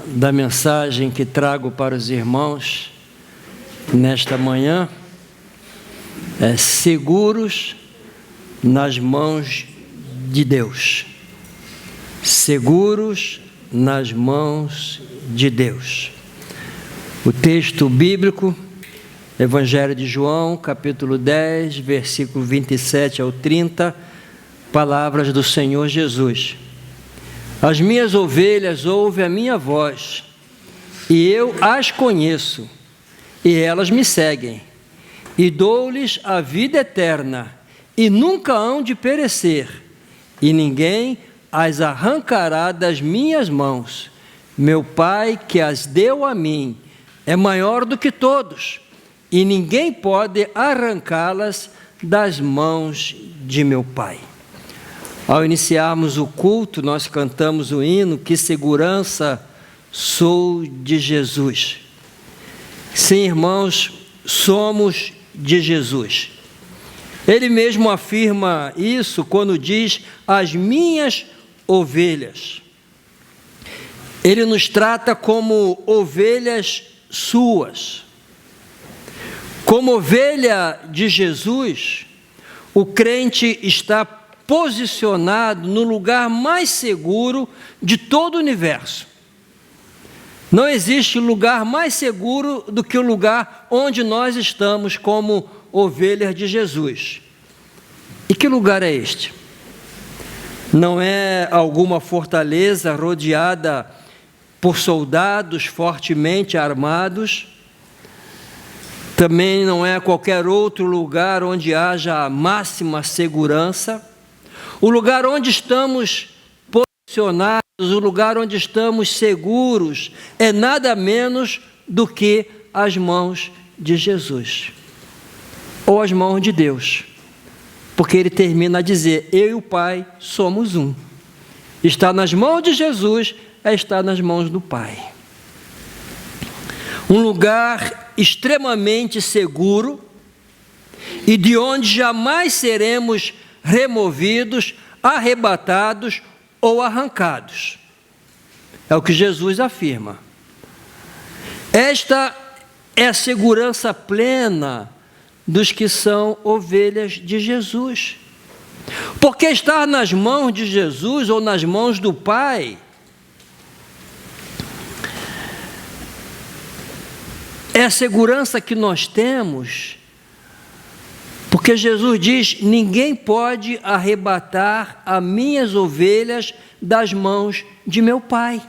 da mensagem que trago para os irmãos nesta manhã é seguros nas mãos de Deus. Seguros nas mãos de Deus. O texto bíblico, Evangelho de João, capítulo 10, versículo 27 ao 30, palavras do Senhor Jesus. As minhas ovelhas ouvem a minha voz, e eu as conheço, e elas me seguem, e dou-lhes a vida eterna, e nunca hão de perecer, e ninguém as arrancará das minhas mãos. Meu Pai, que as deu a mim, é maior do que todos, e ninguém pode arrancá-las das mãos de meu Pai. Ao iniciarmos o culto, nós cantamos o hino, que segurança sou de Jesus. Sim, irmãos, somos de Jesus. Ele mesmo afirma isso quando diz, as minhas ovelhas. Ele nos trata como ovelhas suas. Como ovelha de Jesus, o crente está posicionado no lugar mais seguro de todo o universo. Não existe lugar mais seguro do que o lugar onde nós estamos como ovelhas de Jesus. E que lugar é este? Não é alguma fortaleza rodeada por soldados fortemente armados, também não é qualquer outro lugar onde haja a máxima segurança. O lugar onde estamos posicionados, o lugar onde estamos seguros, é nada menos do que as mãos de Jesus, ou as mãos de Deus, porque ele termina a dizer, eu e o Pai somos um. Estar nas mãos de Jesus é estar nas mãos do Pai. Um lugar extremamente seguro e de onde jamais seremos removidos, arrebatados ou arrancados. É o que Jesus afirma. Esta é a segurança plena dos que são ovelhas de Jesus. Porque estar nas mãos de Jesus ou nas mãos do Pai é a segurança que nós temos, porque Jesus diz, ninguém pode arrebatar as minhas ovelhas das mãos de meu Pai.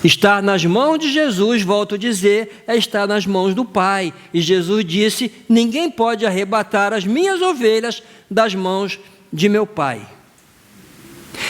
Estar nas mãos de Jesus, volto a dizer, é estar nas mãos do Pai. E Jesus disse, ninguém pode arrebatar as minhas ovelhas das mãos de meu Pai.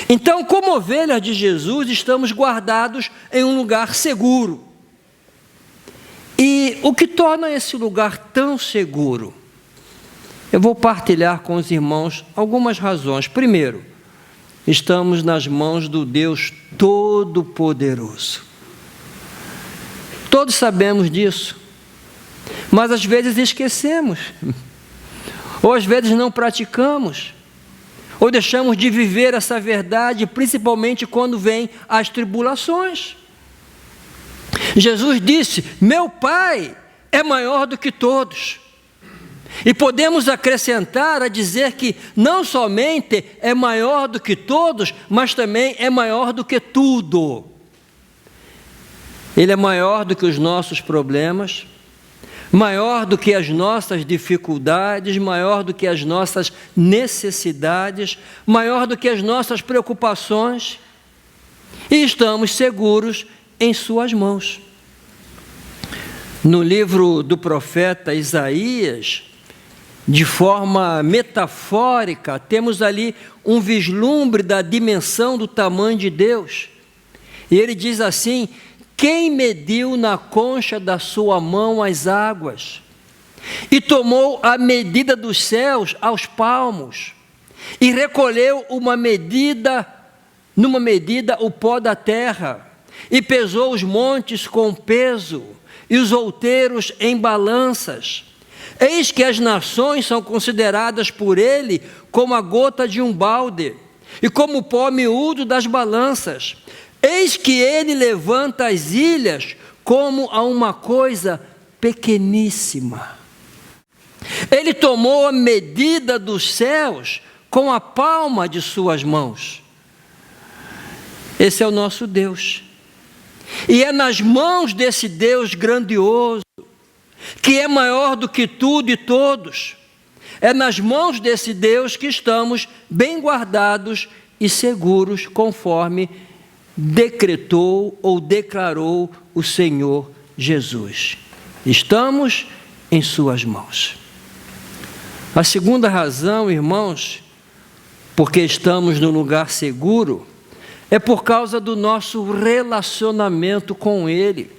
Então, como ovelhas de Jesus, estamos guardados em um lugar seguro. E o que torna esse lugar tão seguro? Eu vou partilhar com os irmãos algumas razões. Primeiro, estamos nas mãos do Deus Todo-Poderoso. Todos sabemos disso, mas às vezes esquecemos, ou às vezes não praticamos, ou deixamos de viver essa verdade, principalmente quando vêm as tribulações. Jesus disse, meu Pai é maior do que todos. E podemos acrescentar a dizer que não somente é maior do que todos, mas também é maior do que tudo. Ele é maior do que os nossos problemas, maior do que as nossas dificuldades, maior do que as nossas necessidades, maior do que as nossas preocupações. E estamos seguros em suas mãos. No livro do profeta Isaías, de forma metafórica, temos ali um vislumbre da dimensão do tamanho de Deus. E ele diz assim, quem mediu na concha da sua mão as águas, e tomou a medida dos céus aos palmos, e recolheu numa medida o pó da terra, e pesou os montes com peso, e os outeiros em balanças. Eis que as nações são consideradas por ele como a gota de um balde, e como o pó miúdo das balanças. Eis que ele levanta as ilhas como a uma coisa pequeníssima. Ele tomou a medida dos céus com a palma de suas mãos. Esse é o nosso Deus. E é nas mãos desse Deus grandioso, que é maior do que tudo e todos, é nas mãos desse Deus que estamos bem guardados e seguros, conforme decretou ou declarou o Senhor Jesus. Estamos em suas mãos. A segunda razão, irmãos, porque estamos no lugar seguro, é por causa do nosso relacionamento com Ele.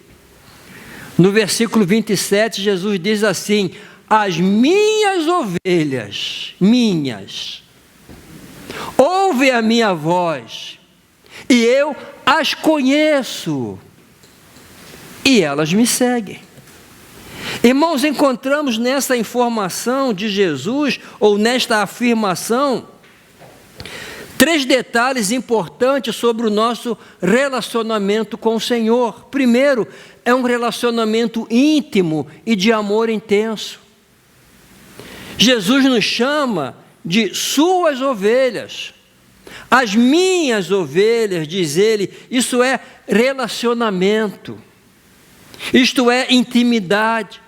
No versículo 27, Jesus diz assim: as minhas ovelhas, ouvem a minha voz, e eu as conheço, e elas me seguem. Irmãos, encontramos nessa informação de Jesus, ou nesta afirmação, 3 detalhes importantes sobre o nosso relacionamento com o Senhor. Primeiro, é um relacionamento íntimo e de amor intenso. Jesus nos chama de suas ovelhas. As minhas ovelhas, diz ele, isso é relacionamento. Isto é intimidade.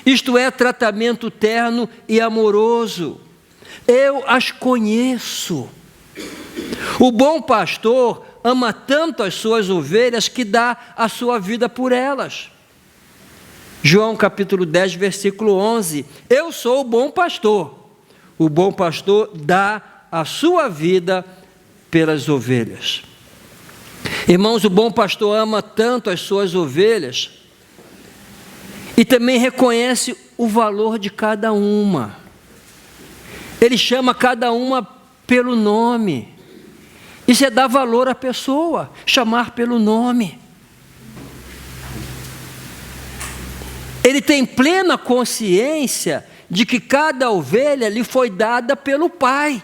Isto é tratamento terno e amoroso. Eu as conheço. O bom pastor ama tanto as suas ovelhas que dá a sua vida por elas. João capítulo 10, versículo 11. Eu sou o bom pastor. O bom pastor dá a sua vida pelas ovelhas. Irmãos, o bom pastor ama tanto as suas ovelhas e também reconhece o valor de cada uma. Ele chama cada uma pelo nome. Isso é dar valor à pessoa, chamar pelo nome. Ele tem plena consciência de que cada ovelha lhe foi dada pelo Pai.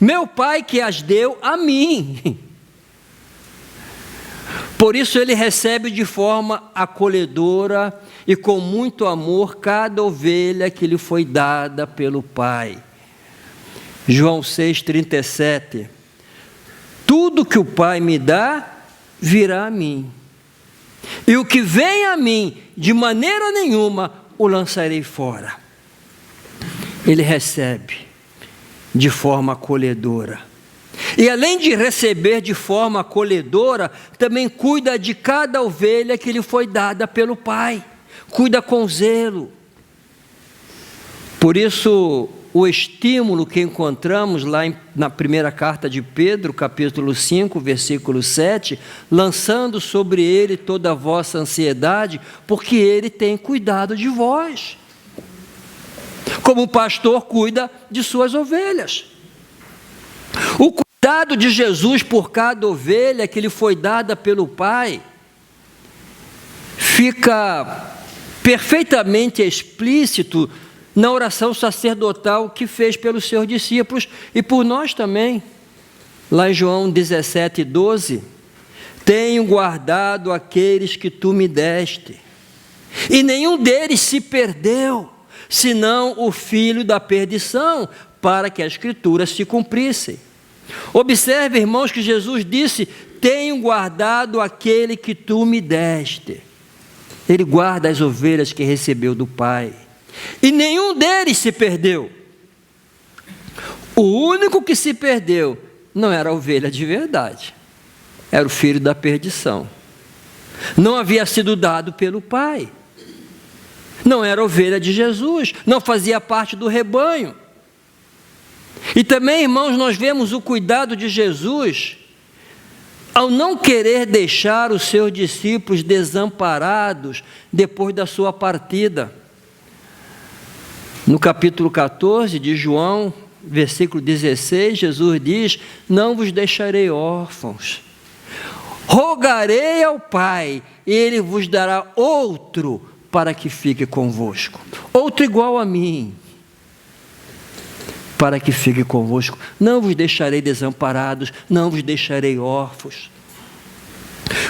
Meu Pai que as deu a mim. Por isso ele recebe de forma acolhedora e com muito amor cada ovelha que lhe foi dada pelo Pai. João 6,37. Tudo que o Pai me dá, virá a mim. E o que vem a mim, de maneira nenhuma, o lançarei fora. Ele recebe de forma acolhedora. E além de receber de forma acolhedora, também cuida de cada ovelha que lhe foi dada pelo Pai. Cuida com zelo. Por isso, o estímulo que encontramos lá na primeira carta de Pedro, capítulo 5, versículo 7, lançando sobre ele toda a vossa ansiedade, porque ele tem cuidado de vós, como o pastor cuida de suas ovelhas. O cuidado de Jesus por cada ovelha que lhe foi dada pelo Pai, fica perfeitamente explícito na oração sacerdotal que fez pelos seus discípulos e por nós também. Lá em João 17:12, tenho guardado aqueles que tu me deste, e nenhum deles se perdeu, senão o filho da perdição, para que as escrituras se cumprissem. Observe, irmãos, que Jesus disse: tenho guardado aquele que tu me deste. Ele guarda as ovelhas que recebeu do Pai. E nenhum deles se perdeu. O único que se perdeu não era a ovelha de verdade, era o filho da perdição. Não havia sido dado pelo Pai. Não era ovelha de Jesus, não fazia parte do rebanho. E também, irmãos, nós vemos o cuidado de Jesus ao não querer deixar os seus discípulos desamparados depois da sua partida. No capítulo 14 de João, versículo 16, Jesus diz: não vos deixarei órfãos, rogarei ao Pai, e Ele vos dará outro para que fique convosco, outro igual a mim, para que fique convosco. Não vos deixarei desamparados, não vos deixarei órfãos.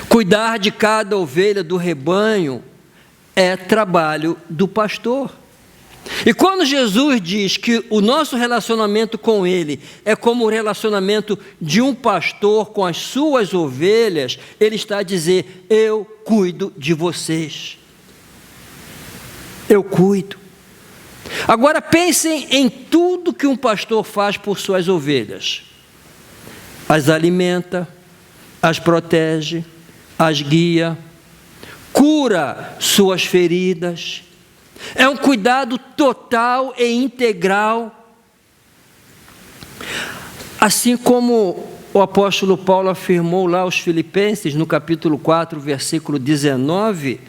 Cuidar de cada ovelha do rebanho é trabalho do pastor. E quando Jesus diz que o nosso relacionamento com Ele é como o relacionamento de um pastor com as suas ovelhas, Ele está a dizer: eu cuido de vocês. Eu cuido. Agora pensem em tudo que um pastor faz por suas ovelhas: as alimenta, as protege, as guia, cura suas feridas. É um cuidado total e integral. Assim como o apóstolo Paulo afirmou lá aos Filipenses, no capítulo 4, versículo 19: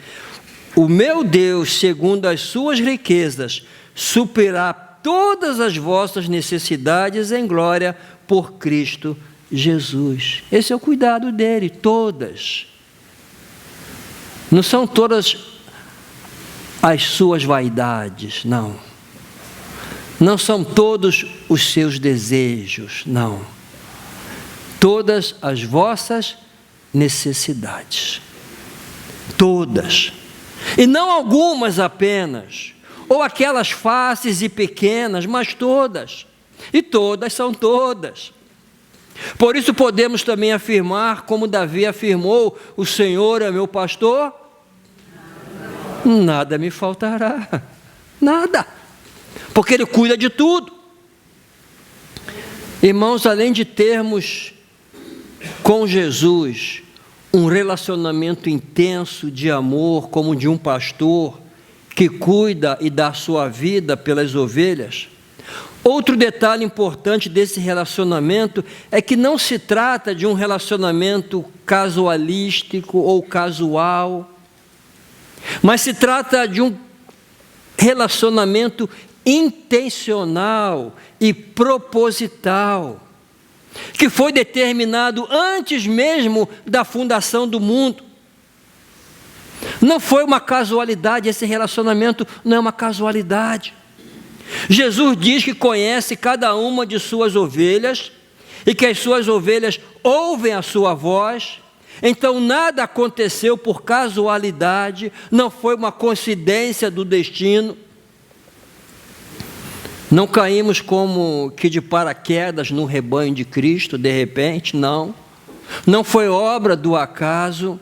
o meu Deus, segundo as suas riquezas, suprirá todas as vossas necessidades em glória por Cristo Jesus. Esse é o cuidado dele, todas. Não são todas as suas vaidades, não. Não são todos os seus desejos, não. Todas as vossas necessidades. Todas. E não algumas apenas, ou aquelas fáceis e pequenas, mas todas. E todas são todas. Por isso podemos também afirmar, como Davi afirmou: o Senhor é meu pastor, nada me faltará, nada, porque Ele cuida de tudo. Irmãos, além de termos com Jesus um relacionamento intenso de amor, como de um pastor que cuida e dá sua vida pelas ovelhas, outro detalhe importante desse relacionamento é que não se trata de um relacionamento casualístico ou casual, mas se trata de um relacionamento intencional e proposital, que foi determinado antes mesmo da fundação do mundo. Não foi uma casualidade, esse relacionamento não é uma casualidade. Jesus diz que conhece cada uma de suas ovelhas e que as suas ovelhas ouvem a sua voz. Então nada aconteceu por casualidade, não foi uma coincidência do destino. Não caímos como que de paraquedas no rebanho de Cristo, de repente, não. Não foi obra do acaso.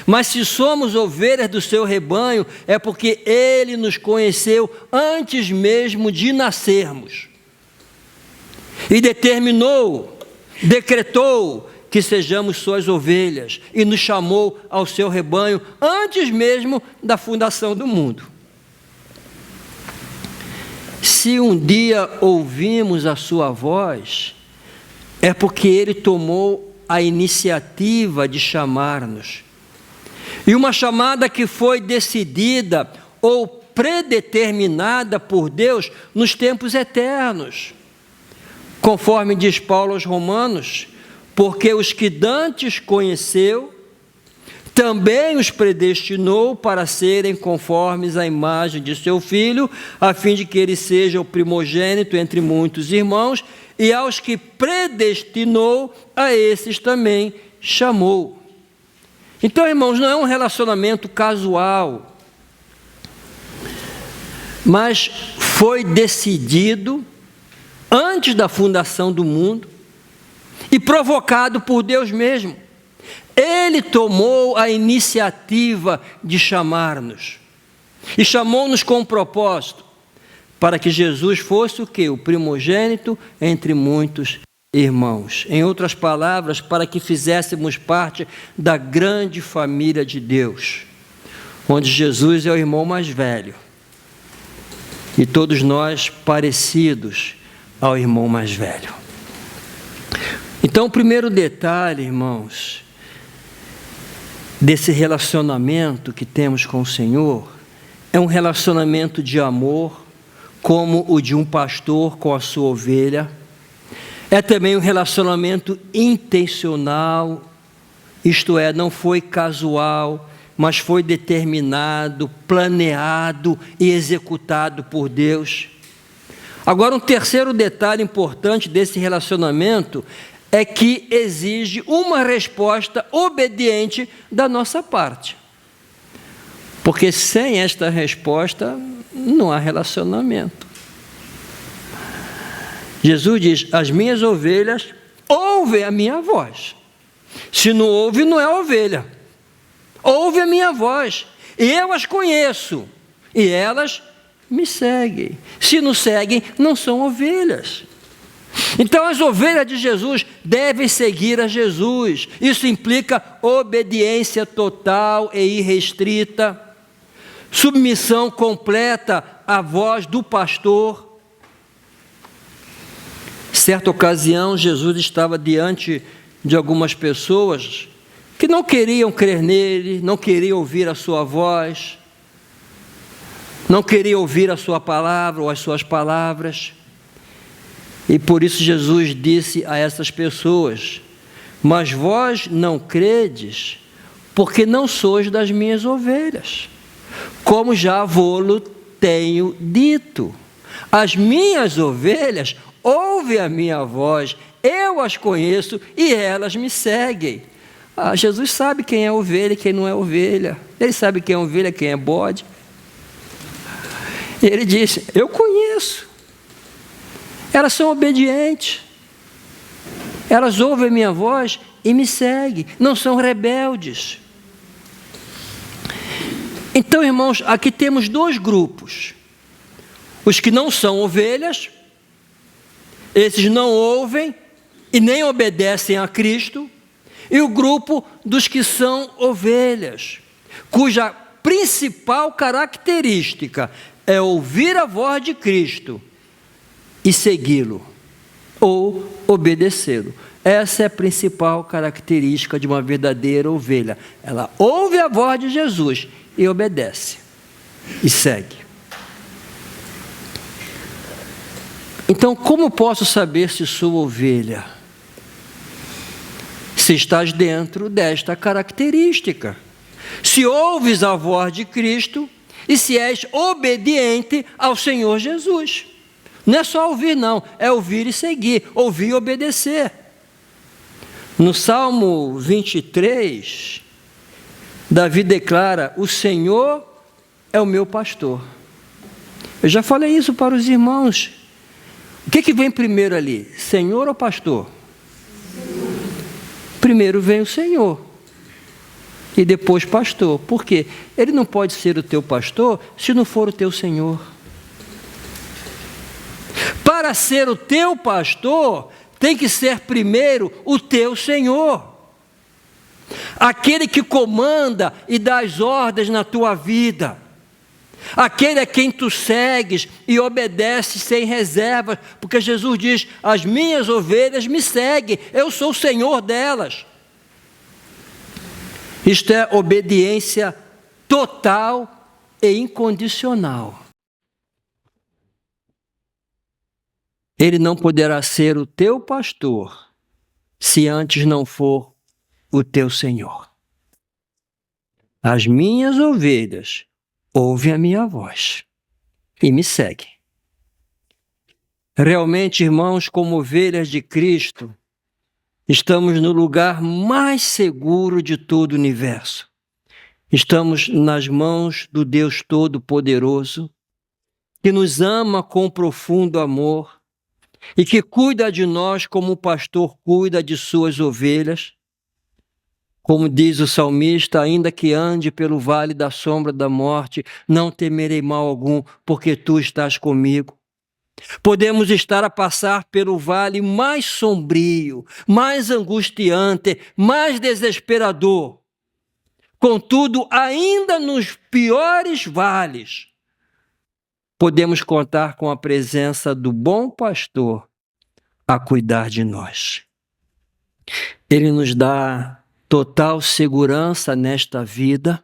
Mas se somos ovelhas do seu rebanho, é porque Ele nos conheceu antes mesmo de nascermos. E determinou, decretou que sejamos suas ovelhas e nos chamou ao seu rebanho antes mesmo da fundação do mundo. Se um dia ouvimos a sua voz, é porque Ele tomou a iniciativa de chamar-nos. E uma chamada que foi decidida ou predeterminada por Deus nos tempos eternos. Conforme diz Paulo aos Romanos: porque os que dantes conheceu, também os predestinou para serem conformes à imagem de seu Filho, a fim de que ele seja o primogênito entre muitos irmãos, e aos que predestinou, a esses também chamou. Então, irmãos, não é um relacionamento casual, mas foi decidido antes da fundação do mundo e provocado por Deus mesmo. Ele tomou a iniciativa de chamar-nos e chamou-nos com um propósito, para que Jesus fosse o quê? O primogênito entre muitos irmãos. Em outras palavras, para que fizéssemos parte da grande família de Deus, onde Jesus é o irmão mais velho e todos nós parecidos ao irmão mais velho. Então, o primeiro detalhe, irmãos, desse relacionamento que temos com o Senhor é um relacionamento de amor, como o de um pastor com a sua ovelha. É também um relacionamento intencional, isto é, não foi casual, mas foi determinado, planeado e executado por Deus. Agora, um terceiro detalhe importante desse relacionamento é que exige uma resposta obediente da nossa parte. Porque sem esta resposta não há relacionamento. Jesus diz: as minhas ovelhas ouvem a minha voz. Se não ouve, não é ovelha. Ouve a minha voz, e eu as conheço, e elas me seguem. Se não seguem, não são ovelhas. Então as ovelhas de Jesus devem seguir a Jesus. Isso implica obediência total e irrestrita, submissão completa à voz do pastor. Certa ocasião, Jesus estava diante de algumas pessoas que não queriam crer nele, não queriam ouvir a sua voz, não queriam ouvir a sua palavra ou as suas palavras. E por isso Jesus disse a essas pessoas: mas vós não credes, porque não sois das minhas ovelhas, como já vô-lo tenho dito. As minhas ovelhas ouvem a minha voz, eu as conheço e elas me seguem. Jesus sabe quem é ovelha e quem não é ovelha. Ele sabe quem é ovelha, quem é bode. E ele disse: eu conheço. Elas são obedientes. Elas ouvem a minha voz e me seguem. Não são rebeldes. Então, irmãos, aqui temos dois grupos. Os que não são ovelhas, esses não ouvem e nem obedecem a Cristo. E o grupo dos que são ovelhas, cuja principal característica é ouvir a voz de Cristo e segui-lo, ou obedecê-lo. Essa é a principal característica de uma verdadeira ovelha. Ela ouve a voz de Jesus e obedece, e segue. Então, como posso saber se sou ovelha? Se estás dentro desta característica. Se ouves a voz de Cristo e se és obediente ao Senhor Jesus. Não é só ouvir, não. É ouvir e seguir. Ouvir e obedecer. No Salmo 23, Davi declara: o Senhor é o meu pastor. Eu já falei isso para os irmãos. O que vem primeiro ali? Senhor ou pastor? Primeiro vem o Senhor e depois pastor. Por quê? Ele não pode ser o teu pastor se não for o teu Senhor. Para ser o teu pastor, tem que ser primeiro o teu Senhor. Aquele que comanda e dá as ordens na tua vida. Aquele a quem tu segues e obedeces sem reservas, porque Jesus diz: as minhas ovelhas me seguem, eu sou o Senhor delas. Isto é obediência total e incondicional. Ele não poderá ser o teu pastor se antes não for o teu Senhor. As minhas ovelhas ouvem a minha voz e me seguem. Realmente, irmãos, como ovelhas de Cristo, estamos no lugar mais seguro de todo o universo. Estamos nas mãos do Deus Todo-Poderoso, que nos ama com profundo amor e que cuida de nós como o pastor cuida de suas ovelhas. Como diz o salmista: ainda que ande pelo vale da sombra da morte, não temerei mal algum, porque tu estás comigo. Podemos estar a passar pelo vale mais sombrio, mais angustiante, mais desesperador. Contudo, ainda nos piores vales, podemos contar com a presença do bom pastor a cuidar de nós. Ele nos dá total segurança nesta vida,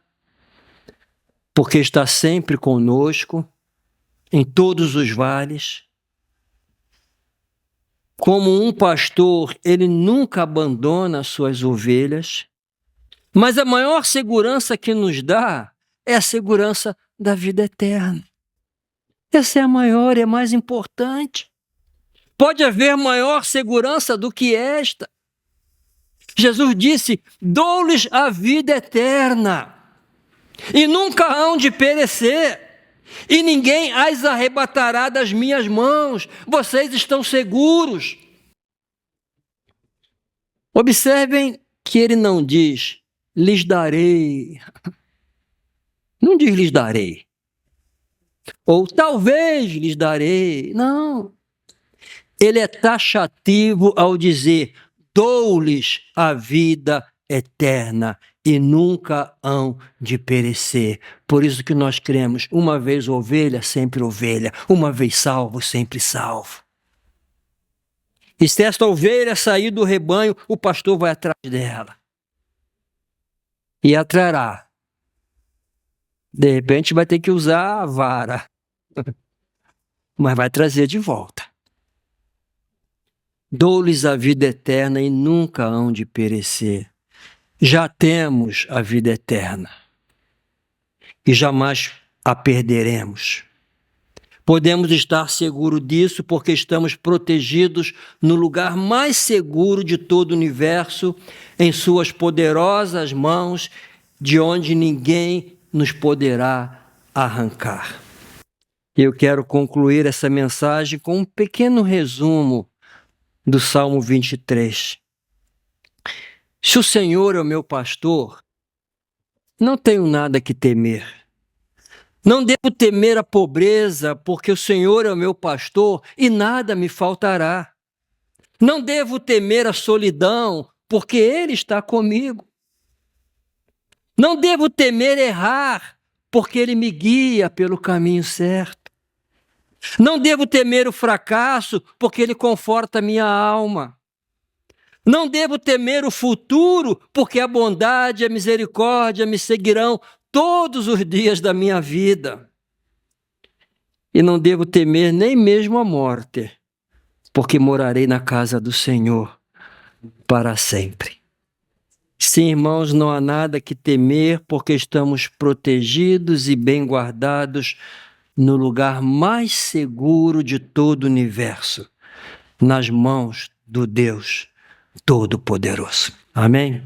porque está sempre conosco, em todos os vales. Como um pastor, ele nunca abandona as suas ovelhas, mas a maior segurança que nos dá é a segurança da vida eterna. Essa é a maior e a mais importante. Pode haver maior segurança do que esta. Jesus disse: dou-lhes a vida eterna, e nunca hão de perecer, e ninguém as arrebatará das minhas mãos. Vocês estão seguros. Observem que ele não diz, lhes darei. Não diz lhes darei. Ou talvez lhes darei. Não. Ele é taxativo ao dizer, dou-lhes a vida eterna e nunca hão de perecer. Por isso que nós cremos, uma vez ovelha, sempre ovelha. Uma vez salvo, sempre salvo. E se esta ovelha sair do rebanho, o pastor vai atrás dela. E a trará. De repente vai ter que usar a vara. Mas vai trazer de volta. Dou-lhes a vida eterna e nunca hão de perecer. Já temos a vida eterna. E jamais a perderemos. Podemos estar seguros disso porque estamos protegidos no lugar mais seguro de todo o universo, em suas poderosas mãos, de onde ninguém nos poderá arrancar. Eu quero concluir essa mensagem com um pequeno resumo do Salmo 23. Se o Senhor é o meu pastor, não tenho nada que temer. Não devo temer a pobreza, porque o Senhor é o meu pastor e nada me faltará. Não devo temer a solidão, porque Ele está comigo. Não devo temer errar, porque Ele me guia pelo caminho certo. Não devo temer o fracasso, porque Ele conforta a minha alma. Não devo temer o futuro, porque a bondade e a misericórdia me seguirão todos os dias da minha vida. E não devo temer nem mesmo a morte, porque morarei na casa do Senhor para sempre. Sim, irmãos, não há nada que temer, porque estamos protegidos e bem guardados no lugar mais seguro de todo o universo, nas mãos do Deus Todo-Poderoso. Amém?